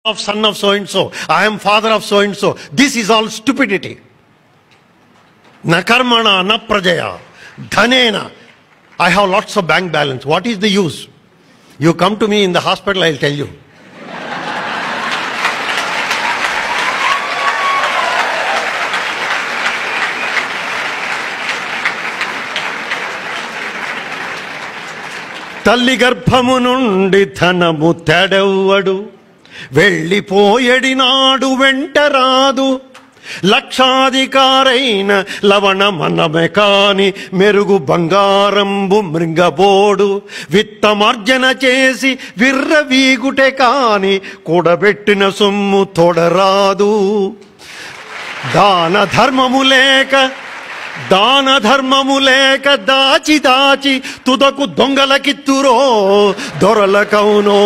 of son of so and so, I am father of so and so. This is all stupidity. Na karmana na prajaya dhanena. I have lots of bank balance. What is the use? You come to me in the hospital, I'll tell you. తల్లి గర్భము నుండి ధనము తెడవడు వెళ్ళిపోయడి నాడు వెంటరాదు లక్షాధికారైన లవణ మనమే కాని మెరుగు బంగారంబు మృంగబోడు విత్తమార్జన చేసి విర్రవీగుటే కాని కూడబెట్టిన సొమ్ము తోడరాదు దాన ధర్మము లేక దాచి దాచి తుదకు దొంగలకిత్తురో దొరలకౌనో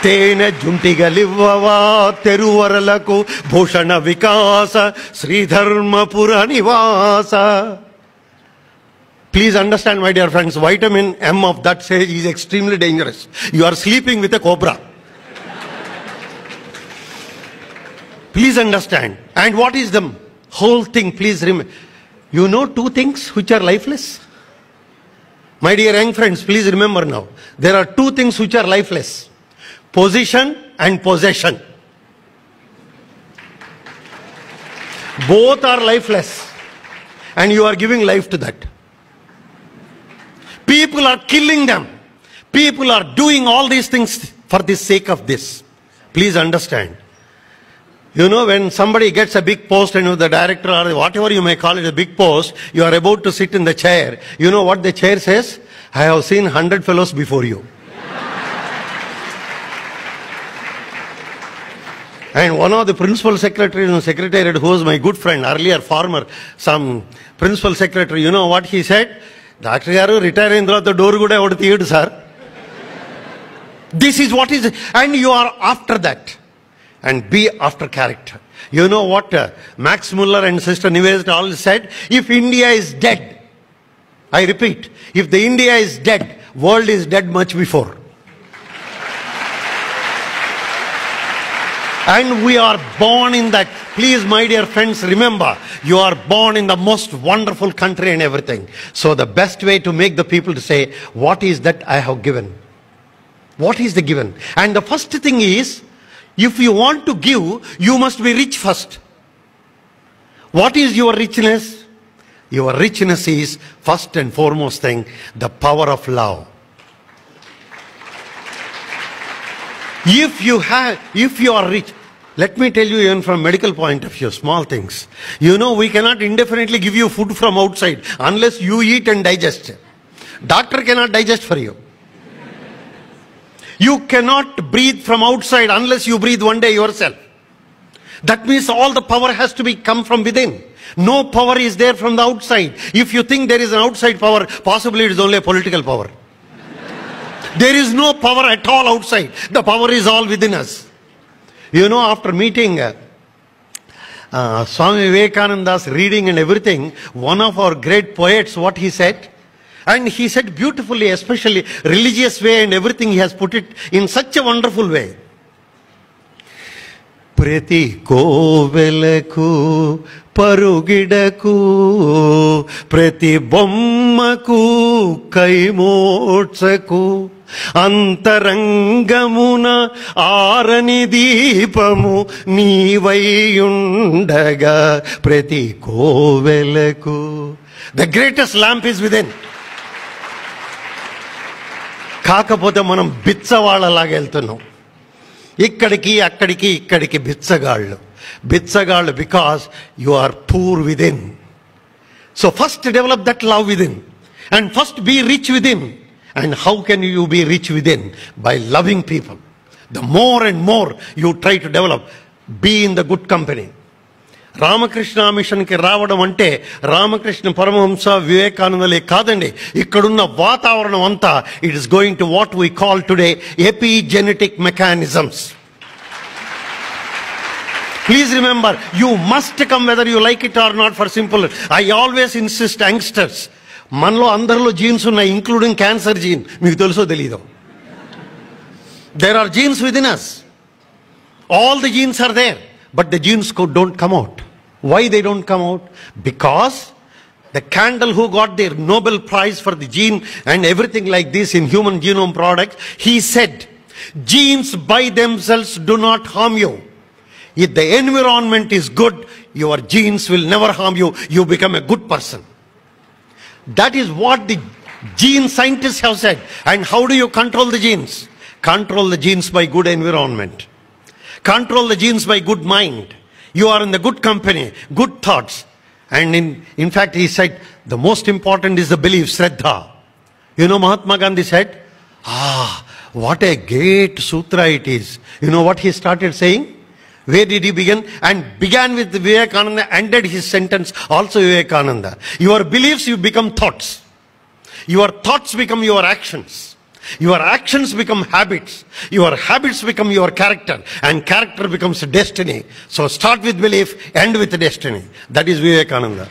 తేనె జుంటిగలివ్వవా తెరువరలకు భూషణ వికాస శ్రీధర్మపుర నివాస. Please understand, my dear friends, vitamin M of that sage is extremely dangerous. You are sleeping with a cobra. Please understand. And what is the whole thing? Please remember. You know two things which are lifeless? My dear young friends, please remember now. There are two things which are lifeless. Position and possession. Both are lifeless. And you are giving life to that. People are killing them. People are doing all these things for the sake of this. Please understand. You know, when somebody gets a big post and the director or whatever you may call it, a big post, you are about to sit in the chair. You know what the chair says? I have seen 100 fellows before you. And one of the principal secretaries in Secretariat, who was my good friend, earlier former, some principal secretary, you know what he said? Dr. Garu, retire in the door good out theatre, sir. This is what is, and you are after that. And be after character. You know what Max Muller and Sister Nives all said? If India is dead, I repeat, if the India is dead, world is dead much before. And we are born in that. Please, my dear friends, remember, you are born in the most wonderful country and everything. So the best way to make the people to say, what is that I have given? What is the given? And the first thing is, if you want to give, you must be rich first. What is your richness? Your richness is, first and foremost thing, the power of love. If you are rich, let me tell you even from medical point of view, small things. You know, we cannot indefinitely give you food from outside unless you eat and digest. Doctor cannot digest for you. You cannot breathe from outside unless you breathe one day yourself. That means all the power has to come from within. No power is there from the outside. If you think there is an outside power, possibly it is only a political power. There is no power at all outside. The power is all within us. You know, after meeting Swami Vivekananda's reading and everything, one of our great poets, what he said? And he said beautifully, especially religious way and everything, he has put it in such a wonderful way. Prati kovelaku parugidaku prati bommaku kaimotsaku antarangamuna arani deepamu neevayundaga prati kovelaku. The greatest lamp is within. కాకపోతే మనం బిచ్చవాళ్ళలాగా వెళ్తున్నాం. ఇక్కడికి ఇక్కడికి బిచ్చగాళ్ళు because you are poor within. So first develop that love within and first be rich within. And how can you be rich within? By loving people. The more and more you try to develop, be in the good company. Ramakrishna మిషన్కి రావడం అంటే రామకృష్ణ పరమహంస వివేకానందలే కాదండి, ఇక్కడున్న వాతావరణం అంతా it is going to what we call today epigenetic mechanisms. Please remember, you must come whether you like it or not. For simple, I always insist, youngsters, మనలో అందరిలో jeans ఉన్నాయి, ఇంక్లూడింగ్ క్యాన్సర్ జీన్. మీకు తెలుసో తెలీదో? There are genes within us. All the genes are there, but the genes don't come out. Why they don't come out? Because the Candle who got the Nobel Prize for the gene and everything like this in human genome products, he said, genes by themselves do not harm you. If the environment is good, your genes will never harm you. You become a good person. That is what the gene scientists have said. And how do you control the genes? Control the genes by good environment. Control the genes by good mind. You are in the good company, good thoughts. And in fact, he said, the most important is the belief, Shraddha. You know, Mahatma Gandhi said, what a great sutra it is. You know what he started saying? Where did he begin? And began with Vivekananda, ended his sentence also Vivekananda. Your beliefs, you become thoughts. Your thoughts become your actions. Your actions become habits. Your habits become your character. And character becomes destiny. So start with belief, end with destiny. That is Vivekananda.